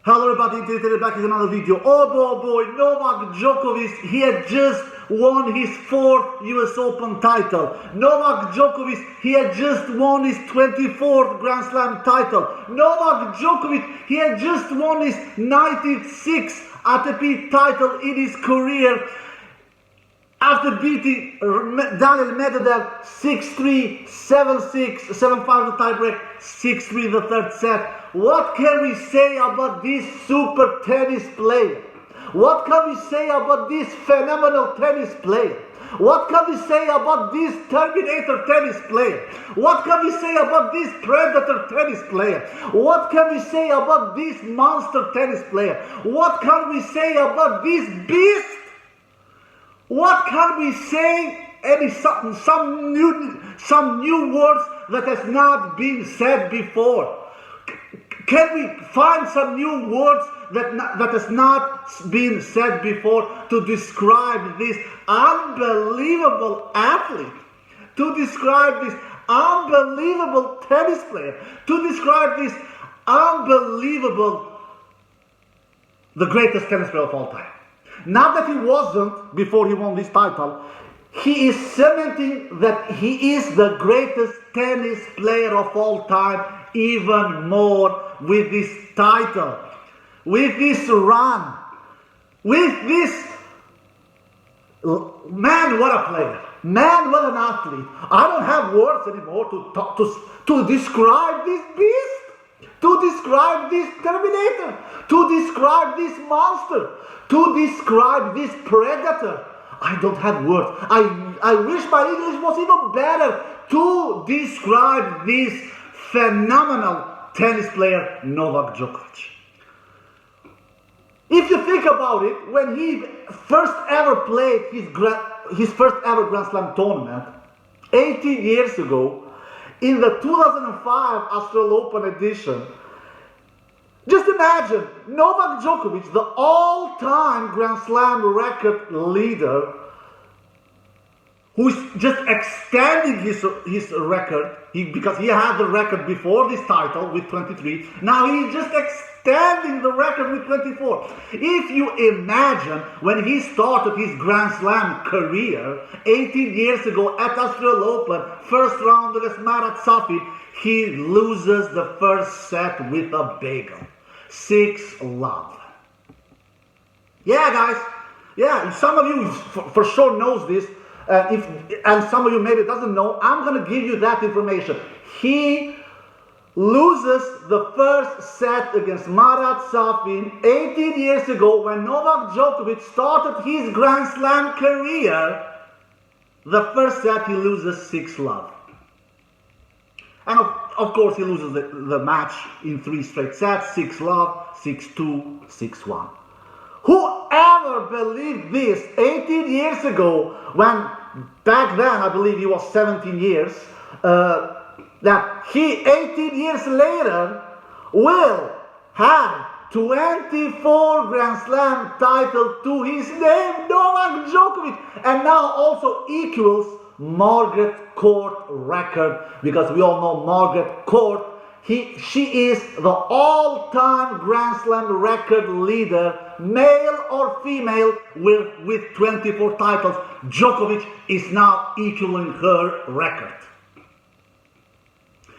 Hello everybody, today back with another video. Oh boy, Novak Djokovic, he had just won his 4th US Open title. Novak Djokovic, he had just won his 24th Grand Slam title. Novak Djokovic, he had just won his 96th ATP title in his career after beating Daniel Medvedev 6-3, 7-6, 7-5 the tiebreak, 6-3 the third set. What can we say about this super tennis player? What can we say about this phenomenal tennis player? What can we say about this Terminator tennis player? What can we say about this Predator tennis player? What can we say about this monster tennis player? What can we say about this beast? What can we say? Some new words that has not been said before. Can we find some new words that has not been said before to describe this unbelievable athlete, to describe this unbelievable tennis player, to describe this the greatest tennis player of all time? Not that he wasn't before he won this title. He is cementing that he is the greatest tennis player of all time even more with this title, with this run, with this... Man, what a player. Man, what an athlete. I don't have words anymore to describe this beast, to describe this Terminator, to describe this monster, to describe this Predator. I don't have words. I wish my English was even better to describe this phenomenal tennis player, Novak Djokovic. If you think about it, when he first ever played his first ever Grand Slam tournament, 18 years ago, in the 2005 Australian Open edition, just imagine Novak Djokovic, the all-time Grand Slam record leader, who is just extending his record, because he had the record before this title with 23. Now he's just extending the record with 24. If you imagine when he started his Grand Slam career 18 years ago at Australian Open, first round against Margaret Court, he loses the first set with a bagel. 6-love. Yeah, guys. Yeah, some of you for sure knows this. And some of you maybe doesn't know, I'm going to give you that information. He loses the first set against Marat Safin 18 years ago when Novak Djokovic started his Grand Slam career. The first set he loses 6-love. And of course he loses the match in 3 straight sets, 6-love, 6-2, 6-1. Whoever believed this 18 years ago, when back then I believe he was 17 years, that he 18 years later will have 24 Grand Slam titles to his name, Novak Djokovic, and now also equals Margaret Court record, because we all know Margaret Court, she is the all-time Grand Slam record leader, male or female, with 24 titles. Djokovic is now equaling her record.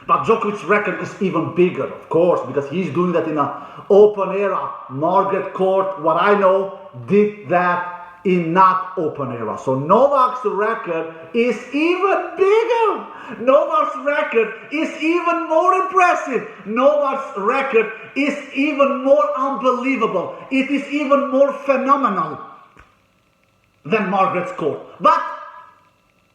But Djokovic's record is even bigger, of course, because he's doing that in an open era. Margaret Court, what I know, did that in not open era. So Novak's record is even bigger. Novak's record is even more impressive. Novak's record is even more unbelievable. It is even more phenomenal than Margaret Court. But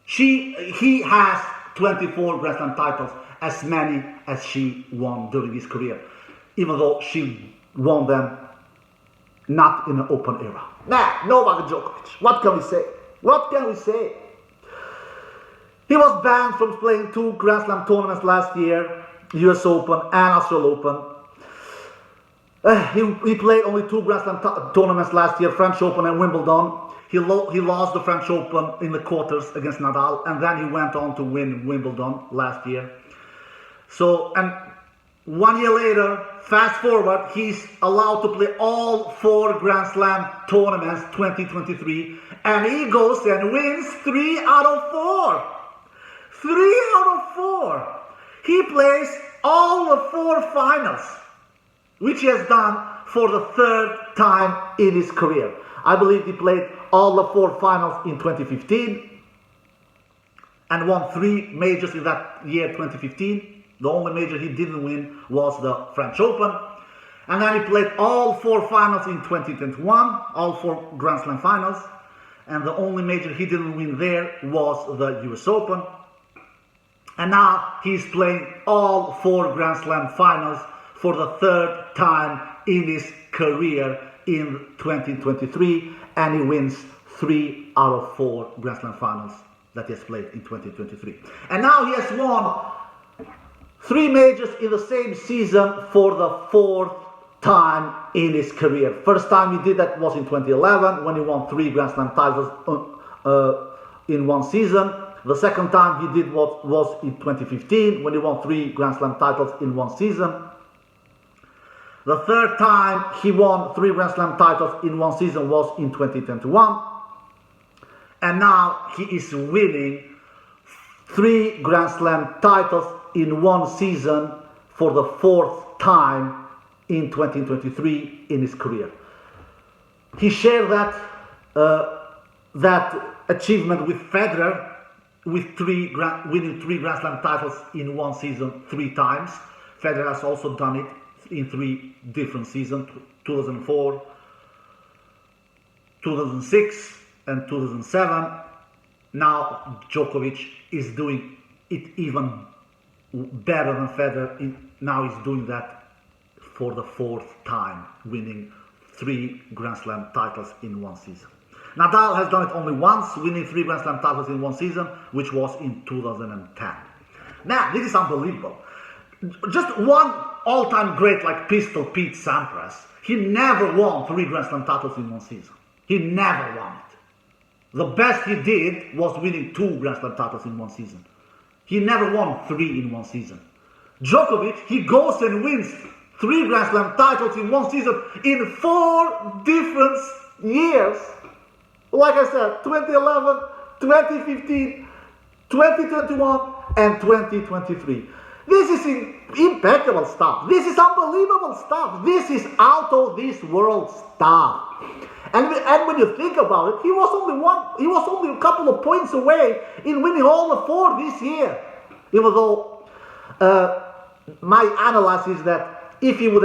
he has 24 Grand Slam titles, as many as she won during his career, even though she won them not in an open era. Now, Novak Djokovic, what can we say? What can we say? He was banned from playing 2 Grand Slam tournaments last year, US Open and Australian Open. He played only 2 Grand Slam tournaments last year, French Open and Wimbledon. He lost the French Open in the quarters against Nadal, and then he went on to win Wimbledon last year. So, and 1 year later, fast forward, he's allowed to play all 4 Grand Slam tournaments 2023, and he goes and wins 3 out of 4. 3 out of 4. He plays all the 4 finals, which he has done for the 3rd time in his career. I believe he played all the 4 finals in 2015 and won 3 majors in that year, 2015. The only major he didn't win was the French Open. And then he played all 4 finals in 2021, all 4 Grand Slam finals. And the only major he didn't win there was the US Open. And now he's playing all 4 Grand Slam finals for the 3rd time in his career in 2023. And he wins 3 out of 4 Grand Slam finals that he has played in 2023. And now he has won 3 majors in the same season for the 4th time in his career. First time he did that was in 2011 when he won 3 Grand Slam titles in one season. The second time he did what was in 2015 when he won 3 Grand Slam titles in one season. The third time he won 3 Grand Slam titles in one season was in 2021. And now he is winning 3 Grand Slam titles in one season for the 4th time in 2023 in his career. He shared that achievement with Federer, with winning 3 Grand Slam titles in one season 3 times. Federer has also done it in 3 different seasons, 2004, 2006 and 2007. Now Djokovic is doing it even better than Federer. Now he's doing that for the 4th time, winning 3 Grand Slam titles in one season. Nadal has done it only once, winning 3 Grand Slam titles in one season, which was in 2010. Now, this is unbelievable. Just one all-time great like Pistol Pete Sampras, he never won 3 Grand Slam titles in one season. He never won it. The best he did was winning 2 Grand Slam titles in one season. He never won 3 in one season. Djokovic, he goes and wins 3 Grand Slam titles in one season in 4 different years. Like I said, 2011, 2015, 2021, and 2023. This is impeccable stuff. This is unbelievable stuff. This is out of this world stuff. And when you think about it, he was only a couple of points away in winning all the 4 this year. Even though my analysis is that if he would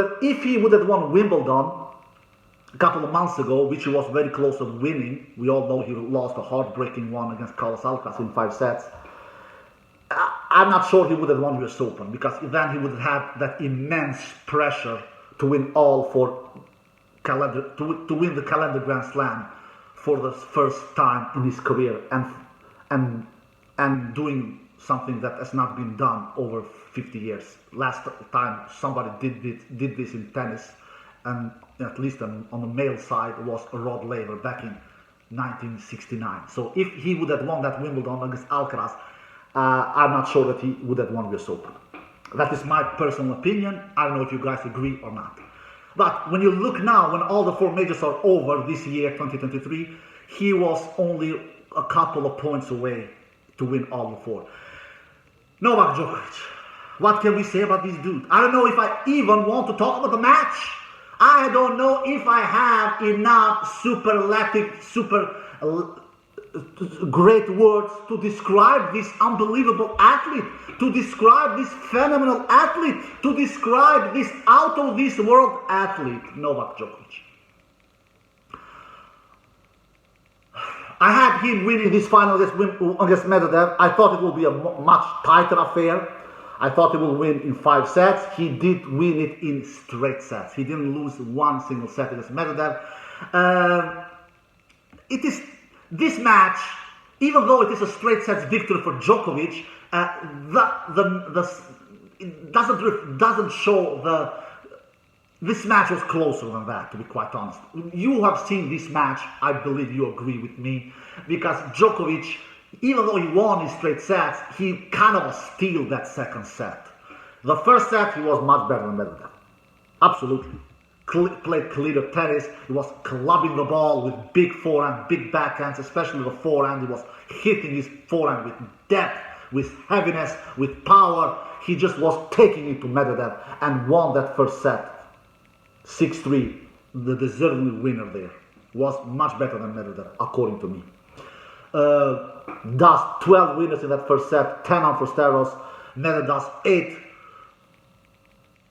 have won Wimbledon a couple of months ago, which he was very close to winning, we all know he lost a heartbreaking one against Carlos Alcaraz in 5 sets. I'm not sure he would have won US Open, because then he would have that immense pressure to win all 4 calendar, to win the calendar Grand Slam for the first time in his career, and doing something that has not been done over 50 years. Last time somebody did this in tennis, and at least on the male side, was Rod Laver back in 1969. So if he would have won that Wimbledon against Alcaraz, I'm not sure that he would have won US Open. That is my personal opinion. I don't know if you guys agree or not. But when you look now, when all the 4 majors are over this year, 2023, he was only a couple of points away to win all the 4. Novak Djokovic, what can we say about this dude? I don't know if I even want to talk about the match. I don't know if I have enough great words to describe this unbelievable athlete, to describe this phenomenal athlete, to describe this out of this world athlete, Novak Djokovic. I had him winning this final against Medvedev. I thought it would be a much tighter affair. I thought he would win in 5 sets. He did win it in straight sets. He didn't lose one single set against Medvedev. This match, even though it is a straight sets victory for Djokovic, it doesn't show this match was closer than that, to be quite honest. You have seen this match, I believe you agree with me, because Djokovic, even though he won in straight sets, he kind of steal that second set. The first set, he was much better than Medvedev. Absolutely. Played cleaner tennis. He was clubbing the ball with big forehand, big backhands, especially the forehand. He was hitting his forehand with depth, with heaviness, with power. He just was taking it to Medvedev and won that first set 6-3. The deserving winner there was much better than Medvedev, according to me. Does 12 winners in that first set, 10 on Forsteros. Medvedev does 8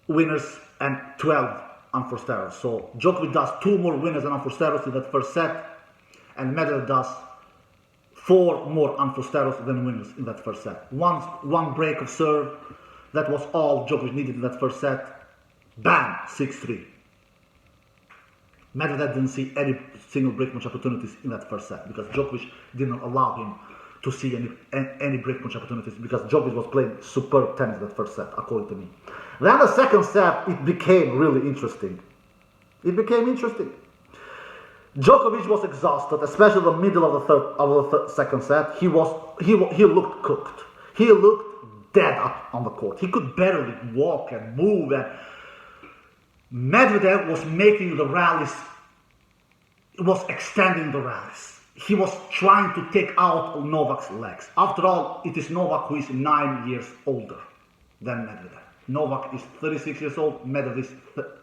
winners and 12 on Forsteros. So Djokovic does 2 more winners than on Forsteros in that first set, and Medvedev does 4 more on Forsteros than winners in that first set. One break of serve, that was all Djokovic needed in that first set. Bam, 6-3. Medvedev didn't see any single break punch opportunities in that first set because Djokovic didn't allow him to see any break punch opportunities because Djokovic was playing superb tennis in that first set, according to me. Then the second set, it became really interesting. Djokovic was exhausted, especially the middle of the second set. He looked cooked. He looked dead up on the court. He could barely walk and move, and Medvedev was making the rallies, was extending the rallies. He was trying to take out Novak's legs. After all, it is Novak who is 9 years older than Medvedev. Novak is 36 years old, Medvedev is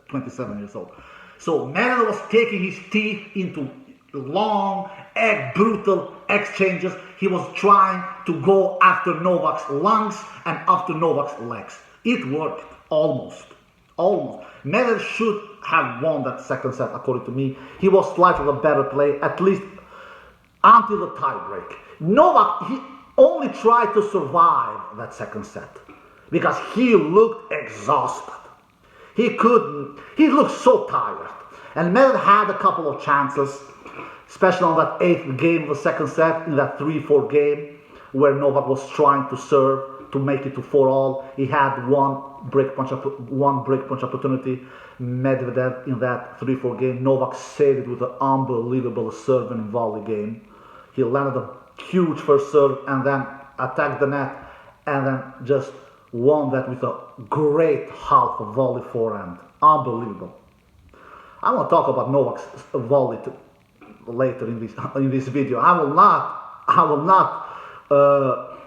27 years old. So Medvedev was taking his teeth into long, brutal exchanges. He was trying to go after Novak's lungs and after Novak's legs. It worked, almost. Medvedev should have won that second set, according to me. He was slightly the better play, at least until the tiebreak. Novak, he only tried to survive that second set because he looked exhausted. He looked so tired. And Medvedev had a couple of chances, especially on that 8th game of the second set, in that 3-4 game, where Novak was trying to serve to make it to 4-all. He had one break punch opportunity. Medvedev in that 3-4 game, Novak saved it with an unbelievable serve and volley game. He landed a huge first serve and then attacked the net and then just won that with a great half volley forehand. Unbelievable. I want to talk about Novak's volley later in this video. I will not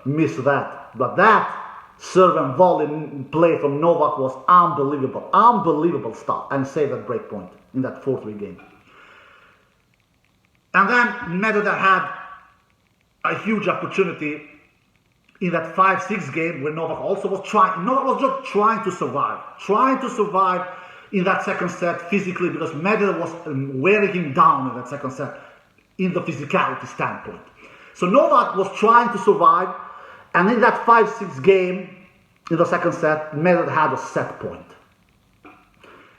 miss that. But that serve and volley play from Novak was unbelievable stuff, and saved that break point in that 4-3 game. And then Medvedev had a huge opportunity in that 5-6 game where Novak also was trying. Novak was just trying to survive in that second set physically, because Medvedev was wearing him down in that second set in the physicality standpoint. So Novak was trying to survive, and in that 5-6 game in the second set, Medvedev had a set point.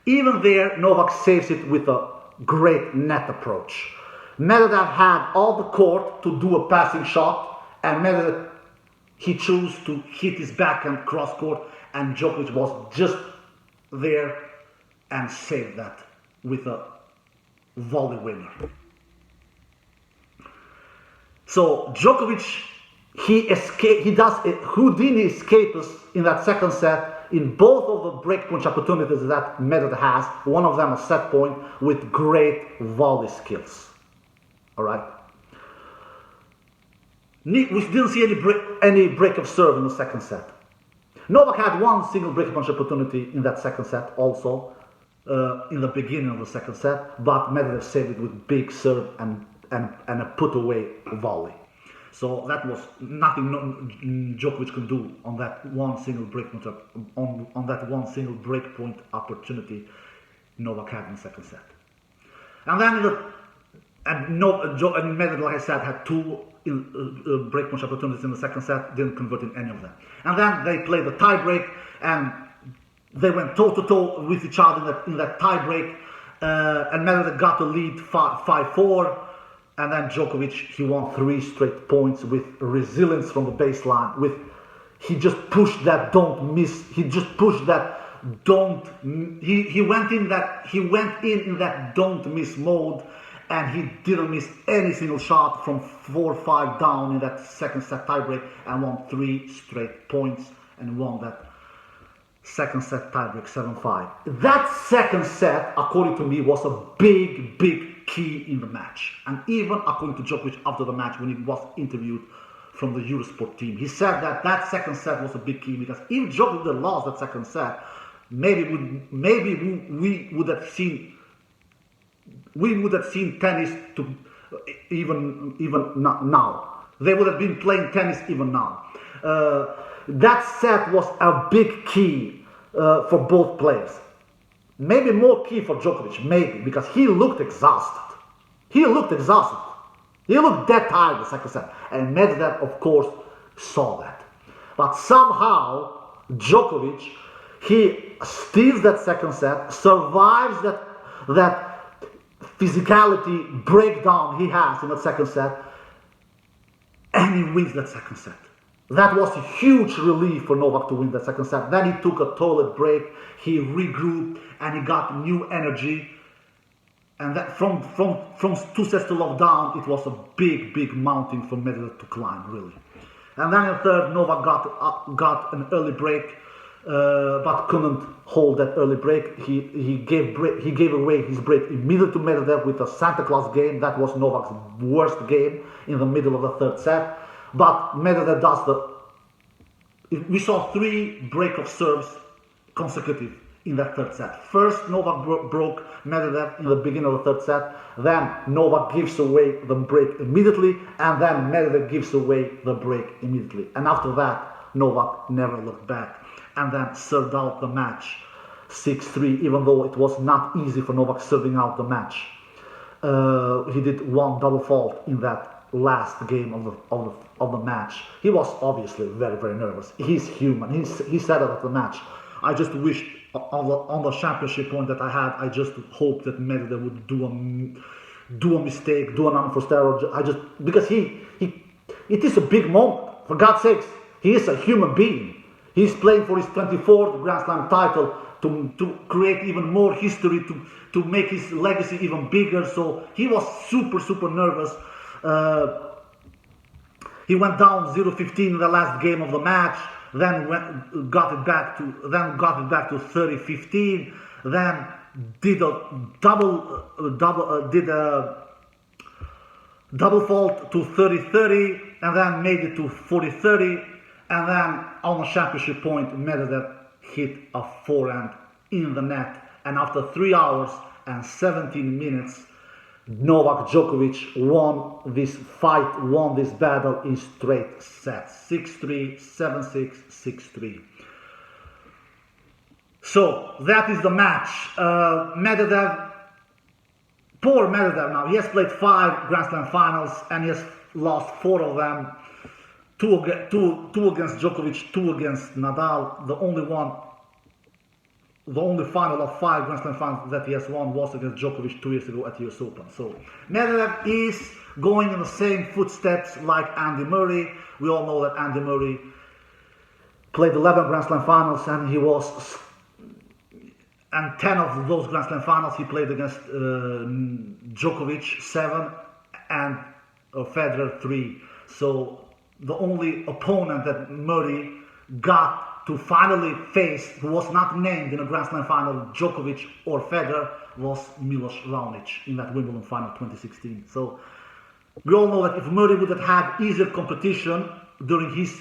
Even there, Novak saves it with a great net approach. Medvedev had all the court to do a passing shot, and Medvedev, he chose to hit his backhand cross court, and Djokovic was just there and saved that with a volley winner. So Djokovic, he does a Houdini escapes in that second set in both of the break punch opportunities that Medvedev has. One of them a set point with great volley skills. All right. We didn't see any break of serve in the second set. Novak had one single break punch opportunity in that second set also, in the beginning of the second set, but Medvedev saved it with big serve and a put away volley. So that was nothing Djokovic could do on that one single break point on that one single break point opportunity Novak had in the second set. And then Medvedev, like I said, had 2 break punch opportunities in the second set, didn't convert in any of them. And then they played the tie break, and they went toe to toe with each other in that tie break, and Medvedev got the lead 5-4. And then Djokovic, he won 3 straight points with resilience from the baseline. He just pushed that don't miss. He just pushed that don't. He went in that don't miss mode, and he didn't miss any single shot from 4-5 down in that second set tiebreak, and won 3 straight points and won that Second set tiebreak 7-5. That second set, according to me, was a big key in the match. And even according to Djokovic after the match, when he was interviewed from the Eurosport team, he said that that second set was a big key, because if Djokovic had lost that second set, maybe we would have seen tennis to even now. They would have been playing tennis even now. That set was a big key for both players. Maybe more key for Djokovic, maybe, because he looked exhausted. He looked dead tired the second set. And Medvedev, of course, saw that. But somehow, Djokovic, he steals that second set, survives that physicality breakdown he has in that second set, and he wins that second set. That was a huge relief for Novak to win that second set. Then he took a toilet break, he regrouped, and he got new energy. And that from 2 sets to love down, it was a big mountain for Medvedev to climb, really. And then in the third, Novak got an early break, but couldn't hold that early break. He gave away his break immediately to Medvedev with a Santa Claus game. That was Novak's worst game in the middle of the third set. But Medvedev we saw 3 break of serves consecutive in that third set. First, Novak broke Medvedev in the beginning of the third set. Then Novak gives away the break immediately, and then Medvedev gives away the break immediately. And after that, Novak never looked back, and then served out the match 6-3, even though it was not easy for Novak serving out the match. He did one double fault in that last game of the match. He was obviously very nervous. He's human. He said it at the match. I just wished on the championship point that I had, I just hoped that Medvedev would do a mistake, do an unforced error. Because it is a big moment. For God's sakes, he is a human being. He's playing for his 24th Grand Slam title to create even more history, to make his legacy even bigger. So he was super nervous. He went down 0-15 in the last game of the match, then got it back to 30-15, then did a double fault to 30-30, and then made it to 40-30, and then on the championship point, Medvedev hit a forehand in the net, and after 3 hours and 17 minutes, Novak Djokovic won this fight, won this battle in straight sets. 6-3, 7-6, 6-3. So, that is the match. Medvedev, poor Medvedev now. He has played 5 Grand Slam finals and he has lost 4 of them. 2 against Djokovic, 2 against Nadal. The only final of 5 Grand Slam finals that he has won was against Djokovic 2 years ago at US Open. So Medvedev is going in the same footsteps like Andy Murray. We all know that Andy Murray played 11 Grand Slam finals, and 10 of those Grand Slam finals he played against Djokovic 7 and Federer 3. So the only opponent that Murray got to finally face, who was not named in a Grand Slam final, Djokovic or Federer, was Milos Raonic in that Wimbledon final 2016. So we all know that if Murray would have had easier competition during his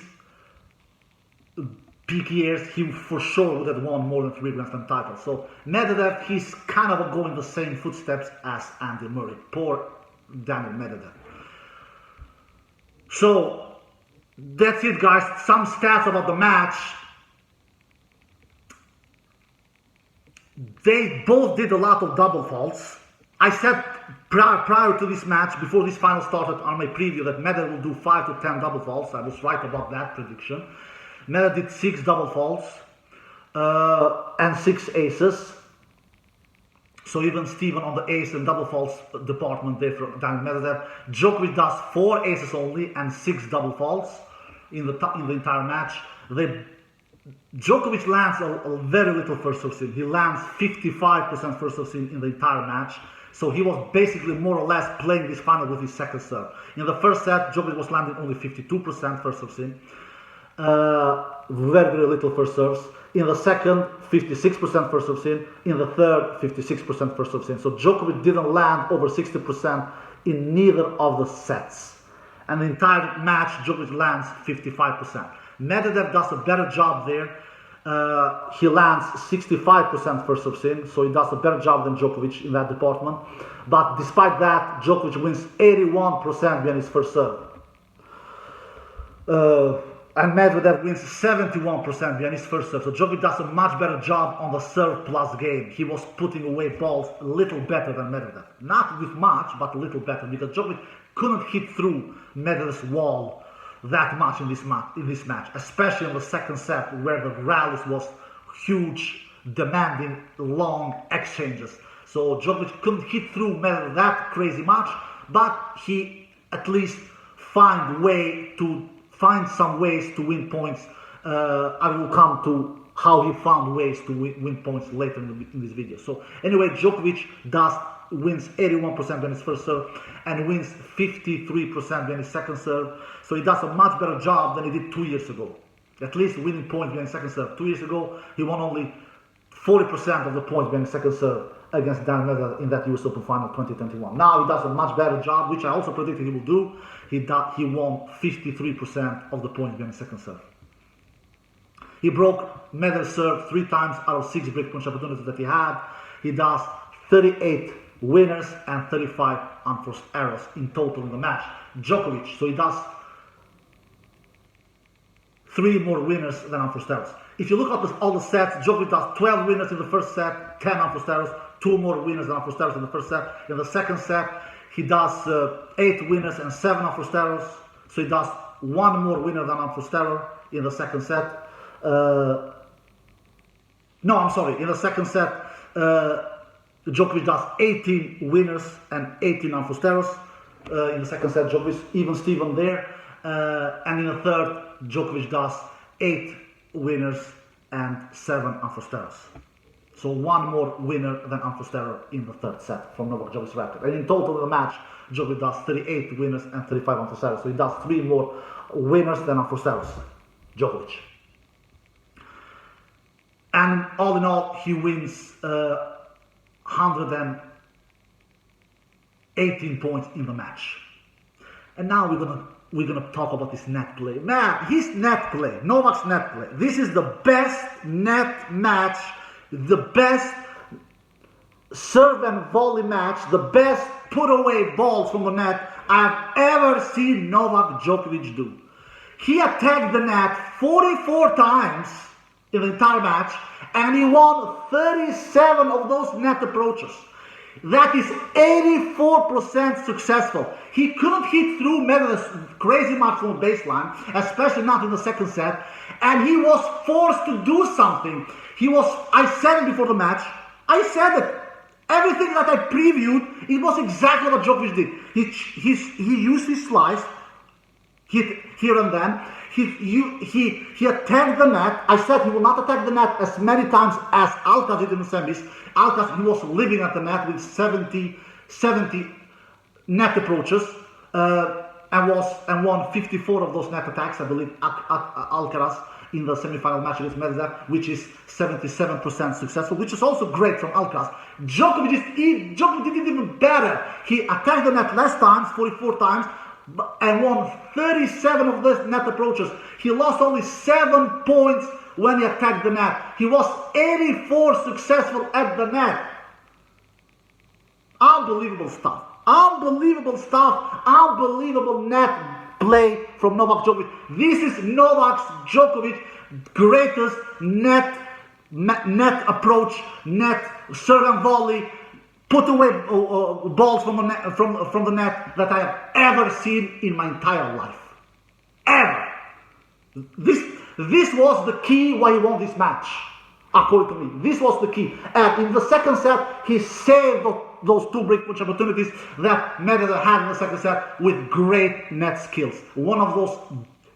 peak years, he for sure would have won more than 3 Grand Slam titles. So Medvedev, he's kind of going the same footsteps as Andy Murray. Poor Daniel Medvedev. So that's it, guys. Some stats about the match. They both did a lot of double faults. I said prior to this match, before this final started on my preview, that Medvedev will do 5 to 10 double faults. I was right about that prediction. Medvedev did 6 double faults and 6 aces. So even Steven on the ace and double faults department there for Daniel Medvedev. Djokovic does 4 aces only and 6 double faults in the entire match. Djokovic lands a very little first serve sin. He lands 55% first serve sin in the entire match. So he was basically more or less playing this final with his second serve. In the first set, Djokovic was landing only 52% first serve sin. Very, very little first serves. In the second, 56% first serves in the third, 56% first serves in. So Djokovic didn't land over 60% in neither of the sets. And the entire match, Djokovic lands 55%. Medvedev does a better job there. He lands 65% first serves in, so he does a better job than Djokovic in that department. But despite that, Djokovic wins 81% behind his first serve. And Medvedev wins 71% behind his first serve. So Djokovic does a much better job on the serve plus game. He was putting away balls a little better than Medvedev. Not with much, but a little better, because Djokovic couldn't hit through Medvedev's wall that much in this match, especially in the second set, where the rallies was huge, demanding long exchanges. So Djokovic couldn't hit through Medvedev that crazy much, but he at least find some ways to win points. I will come to how he found ways to win points later in this video. So anyway, Djokovic wins 81% behind his first serve and wins 53% behind his second serve. So he does a much better job than he did 2 years ago. At least winning points behind his second serve. 2 years ago, he won only 40% of the points behind his second serve against Dan Medvedev in that US Open Final 2021. Now he does a much better job, which I also predicted he will do. He won 53% of the points behind his second serve. He broke Medvedev's serve 3 times out of 6 break point opportunities that he had. He does 38 winners and 35 unforced errors in total in the match. Djokovic, so he does 3 more winners than unforced errors. If you look at all the sets, Djokovic does 12 winners in the first set, 10 unforced errors, 2 more winners than unforced errors in the first set. In the second set, he does 8 winners and 7 unforced errors. So he does 1 more winner than unforced error in the second set. In the second set, Djokovic does 18 winners and 18 unforced errors. In the second set, Djokovic even Steven there. And in the third, Djokovic does 8 winners and 7 unforced errors. So 1 more winner than unforced error in the third set from Novak Djokovic's record. And in total in the match, Djokovic does 38 winners and 35 unforced errors. So he does 3 more winners than unforced errors. Djokovic. And all in all, he wins 118 points in the match. And now we're gonna talk about his net play. Man, his net play, Novak's net play. This is the best net match, the best serve and volley match, the best put away balls from the net I've ever seen Novak Djokovic do. He attacked the net 44 times in the entire match, and he won 37 of those net approaches. That is 84% successful. He couldn't hit through Medvedev's crazy mark from the baseline, especially not in the second set, and he was forced to do something. I said it before the match, I said it. Everything that I previewed, it was exactly what Djokovic did. He used his slice, hit here and then. He attacked the net. I said he will not attack the net as many times as Alcaraz did in the semis. Alcaraz, he was living at the net with 70 net approaches and won 54 of those net attacks, I believe, Alcaraz in the semi-final match against Medvedev, which is 77% successful, which is also great from Alcaraz. Djokovic did even better. He attacked the net less times, 44 times, and won 37 of those net approaches. He lost only 7 points when he attacked the net. He was 84 successful at the net. Unbelievable stuff. Unbelievable stuff. Unbelievable net play from Novak Djokovic. This is Novak Djokovic greatest net approach, net serve and volley, put away balls from the net that I have ever seen in my entire life. Ever. This was the key why he won this match, according to me. This was the key. And in the second set, he saved those 2 breakpoint opportunities that Medvedev had in the second set with great net skills. One of those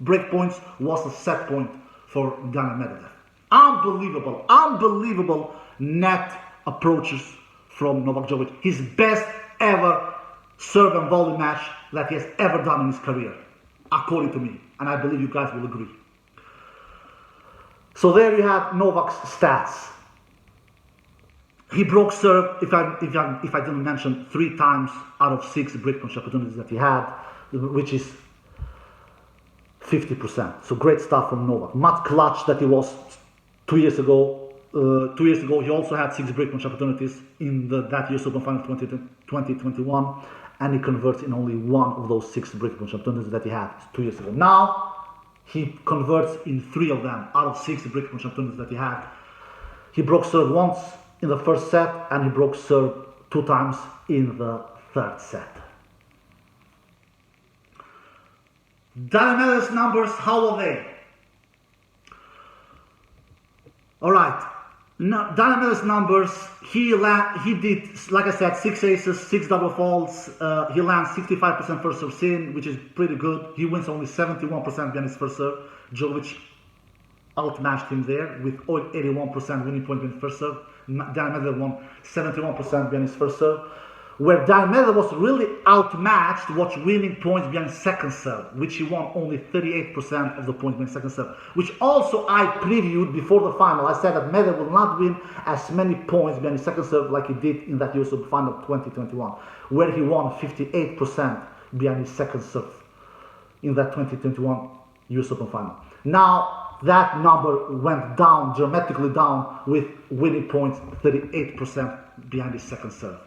breakpoints was a set point for Daniil Medvedev. Unbelievable net approaches from Novak Djokovic. His best ever serve and volley match that he has ever done in his career, according to me. And I believe you guys will agree. So there you have Novak's stats. He broke serve, if I didn't mention, 3 times out of 6 breakpoint opportunities that he had, which is 50%. So great stuff from Novak. Much clutch that he was 2 years ago. 2 years ago, he also had 6 breakpoint opportunities in that US Open Final 2021, and he converts in only 1 of those 6 breakpoint opportunities that he had 2 years ago. Now, he converts in 3 of them out of 6 breakpoint opportunities that he had. He broke serve once in the first set, and he broke serve 2 times in the third set. Diomedes' numbers, how are they? Alright, Diomedes' numbers, he did, like I said, 6 aces, 6 double faults, he lands 65% first serve in, which is pretty good. He wins only 71% behind his first serve. Djokovic outmatched him there with 81% winning point behind his first serve. Diomedes won 71% behind his first serve. Where Diomedes was really outmatched was winning points behind second serve, which he won only 38% of the points behind second serve, which also I previewed before the final. I said that Medvedev will not win as many points behind his second serve like he did in that US Open Final 2021, where he won 58% behind his second serve in that 2021 US Open Final. Now, that number went down, dramatically down, with winning points 38% behind his second serve.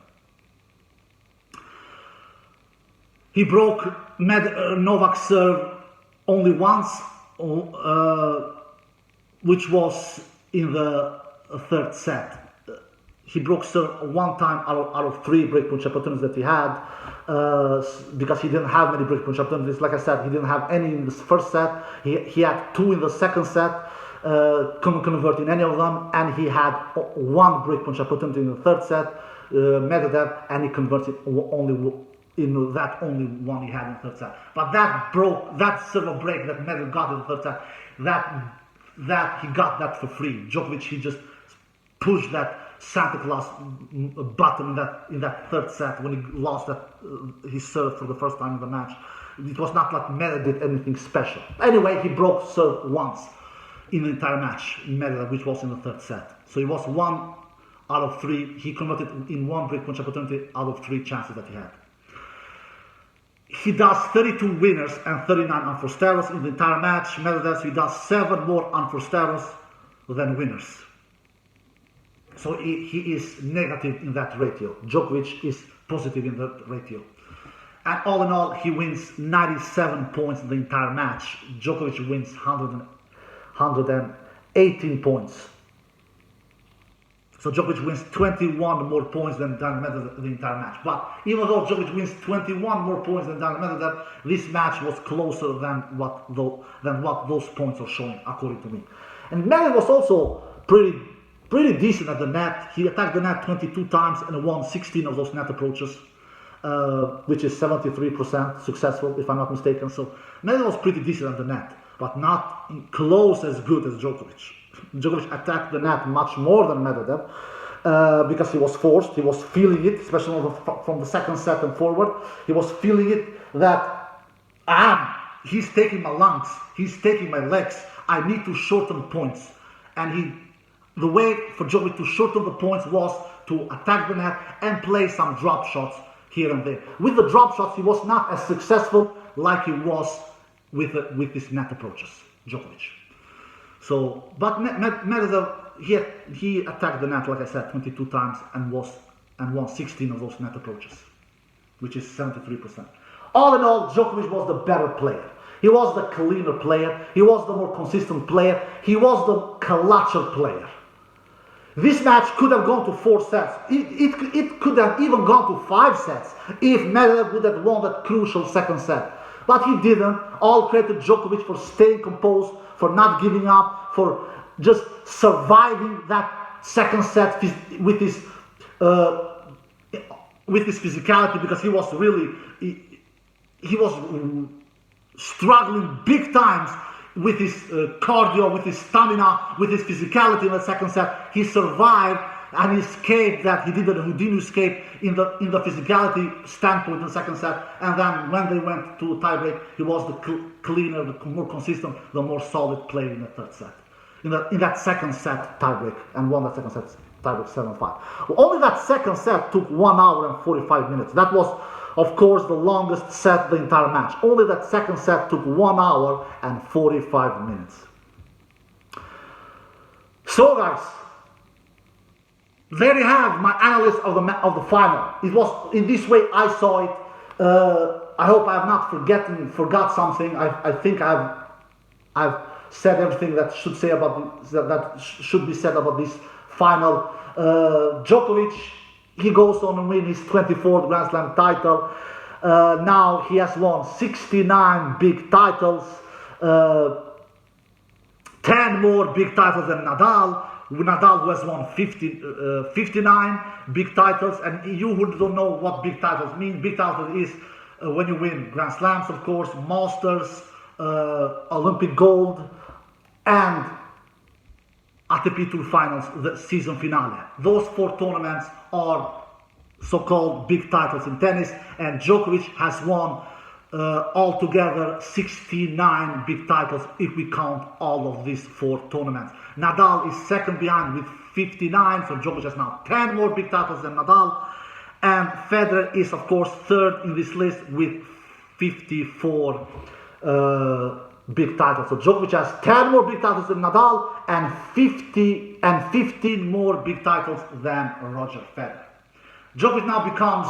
He broke Novak's serve only once, which was in the third set. He broke serve 1 time out of 3 breakpoint opportunities that he had, because he didn't have many breakpoint opportunities. Like I said, he didn't have any in the first set. He had 2 in the second set, couldn't convert in any of them, and he had 1 breakpoint opportunity in the third set, Medvedev, and he converted only 1 he had in the third set. But that serve break that Medvedev got in the third set, that he got that for free. Djokovic, he just pushed that Santa Claus button in that third set when he lost his serve for the first time in the match. It was not like Medvedev did anything special. Anyway, he broke serve once in the entire match, Medvedev, which was in the third set. So he was 1 out of 3. He converted in 1 breakpoint opportunity out of 3 chances that he had. He does 32 winners and 39 unforced errors in the entire match. Medvedev, he does 7 more unforced errors than winners. So he is negative in that ratio. Djokovic is positive in that ratio. And all in all, he wins 97 points in the entire match. Djokovic wins 118 points. So Djokovic wins 21 more points than Medvedev in the entire match. But even though Djokovic wins 21 more points than Medvedev, this match was closer than what those points are showing, according to me. And Medvedev was also pretty decent at the net. He attacked the net 22 times and won 16 of those net approaches, which is 73% successful, if I'm not mistaken. So Medvedev was pretty decent at the net, but not close as good as Djokovic. Djokovic attacked the net much more than Medvedev because he was forced. He was feeling it, especially from the second set and forward. He was feeling it that he's taking my lungs, he's taking my legs. I need to shorten points, and the way for Djokovic to shorten the points was to attack the net and play some drop shots here and there. With the drop shots, he was not as successful like he was with his net approaches, Djokovic. So, but Medvedev, he attacked the net, like I said, 22 times and won 16 of those net approaches, which is 73%. All in all, Djokovic was the better player. He was the cleaner player. He was the more consistent player. He was the clutcher player. This match could have gone to 4 sets. It could have even gone to 5 sets if Medvedev would have won that crucial second set. But he didn't. All credit to Djokovic for staying composed, for not giving up, for just surviving that second set with his physicality, because he was really he was struggling big times with his cardio, with his stamina, with his physicality in the second set. He survived and he escaped that. He didn't escape in the physicality standpoint in the second set. And then when they went to a tiebreak, he was the cleaner, the more consistent, the more solid player in the third set. in that second set tiebreak and won that second set tiebreak 7-5. Only that second set took 1 hour and 45 minutes. That was, of course, the longest set the entire match. Only that second set took 1 hour and 45 minutes. So guys, there you have my analysis of the final. It was in this way I saw it. I hope I have not forgot something. I think I've said everything that should be said about this final. Djokovic, he goes on to win his 24th Grand Slam title. Now he has won 69 big titles, 10 more big titles than Nadal. Nadal who has won 59 big titles, and you who don't know what big titles mean, big titles is when you win Grand Slams, of course, Masters, Olympic gold, and ATP Tour Finals, the season finale. Those 4 tournaments are so-called big titles in tennis, and Djokovic has won altogether 69 big titles if we count all of these 4 tournaments. Nadal is second behind with 59, so Djokovic has now 10 more big titles than Nadal, and Federer is of course third in this list with 54 big titles. So Djokovic has 10 more big titles than Nadal and 15 more big titles than Roger Federer. Djokovic now becomes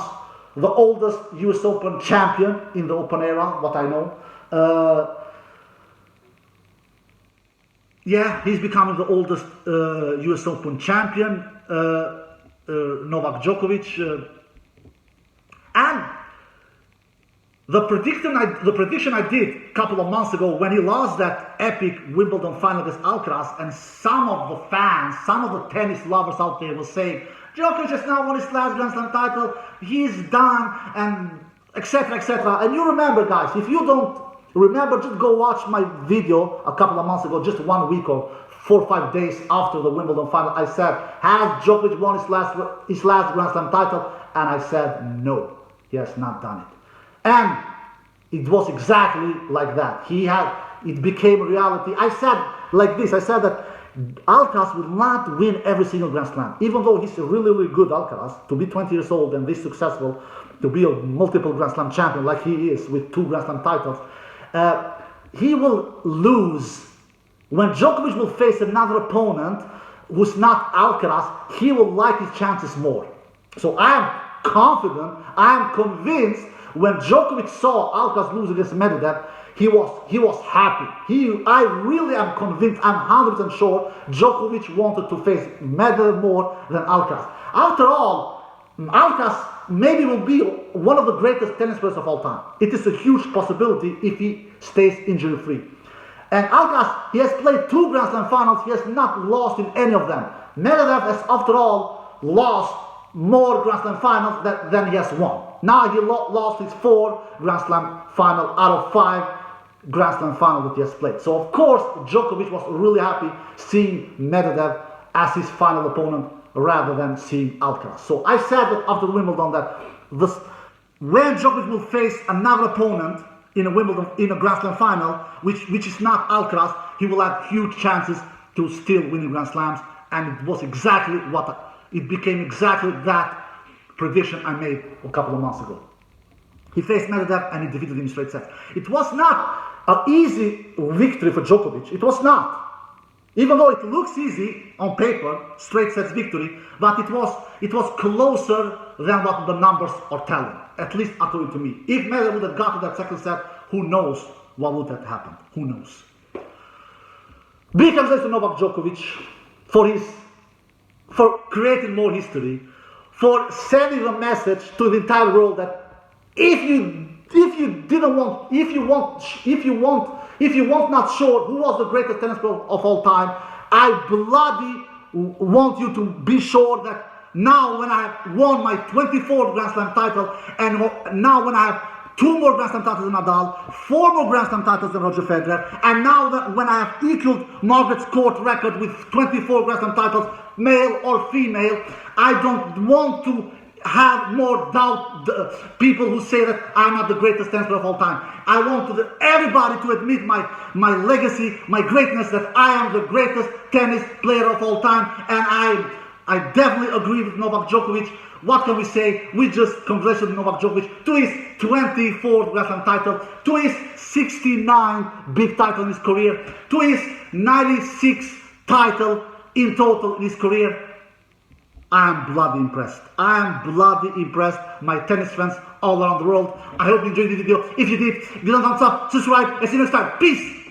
the oldest US Open champion in the Open era, what I know. Yeah, he's becoming the oldest US Open champion, Novak Djokovic. And the prediction I did a couple of months ago when he lost that epic Wimbledon final against Alcaraz, and some of the fans, some of the tennis lovers out there will say, Djokovic has now won his last Grand Slam title, he's done, and etc, etc. And you remember, guys, if you don't remember, just go watch my video a couple of months ago, just 1 week or 4 or 5 days after the Wimbledon final. I said, has Djokovic won his last Grand Slam title? And I said, no, he has not done it. And it was exactly like that. It became a reality. I said like this, I said that Alcaraz will not win every single Grand Slam, even though he's a really, really good Alcaraz, to be 20 years old and this successful, to be a multiple Grand Slam champion like he is with 2 Grand Slam titles. He will lose. When Djokovic will face another opponent who's not Alcaraz, he will like his chances more. So I am confident, I am convinced, when Djokovic saw Alcaraz lose against Medvedev, he was happy. I really am convinced, I'm 100% sure, Djokovic wanted to face Medvedev more than Alcaraz. After all, Alcaraz maybe will be one of the greatest tennis players of all time. It is a huge possibility if he stays injury-free. And Alcaraz, he has played 2 Grand Slam finals, he has not lost in any of them. Medvedev has, after all, lost more Grand Slam finals than he has won. Now he lost his 4 Grand Slam final out of 5 Grand Slam finals that he has played. So of course, Djokovic was really happy seeing Medvedev as his final opponent rather than seeing Alcaraz. So I said that after Wimbledon that when Djokovic will face another opponent in a Wimbledon, in a Grand Slam final, which is not Alcaraz, he will have huge chances to still win Grand Slams. And it was exactly it became exactly that prediction I made a couple of months ago. He faced Medvedev and he defeated him in straight sets. It was not an easy victory for Djokovic. It was not. Even though it looks easy on paper, straight sets victory, but it was closer than what the numbers are telling, at least according to me. If Medvedev would have got to that second set, who knows what would have happened? Who knows? Big congratulations to Novak Djokovic for creating more history, for sending a message to the entire world that if you want not sure who was the greatest tennis player of all time, I bloody want you to be sure that now when I have won my 24th Grand Slam title, and now when I have 2 more Grand Slam titles than Nadal, 4 more Grand Slam titles than Roger Federer, and now that when I have equaled Margaret Court record with 24 Grand Slam titles, male or female, I don't want to have more doubt people who say that I'm not the greatest tennis player of all time. I want everybody to admit my legacy, my greatness, that I am the greatest tennis player of all time, and I definitely agree with Novak Djokovic. What can we say? We just congratulate Novak Djokovic to his 24th Grand Slam title, to his 69 big title in his career, to his 96 title in total in his career. I am bloody impressed. I am bloody impressed. My tennis fans all around the world. I hope you enjoyed the video. If you did, give it a thumbs up, subscribe, and see you next time. Peace!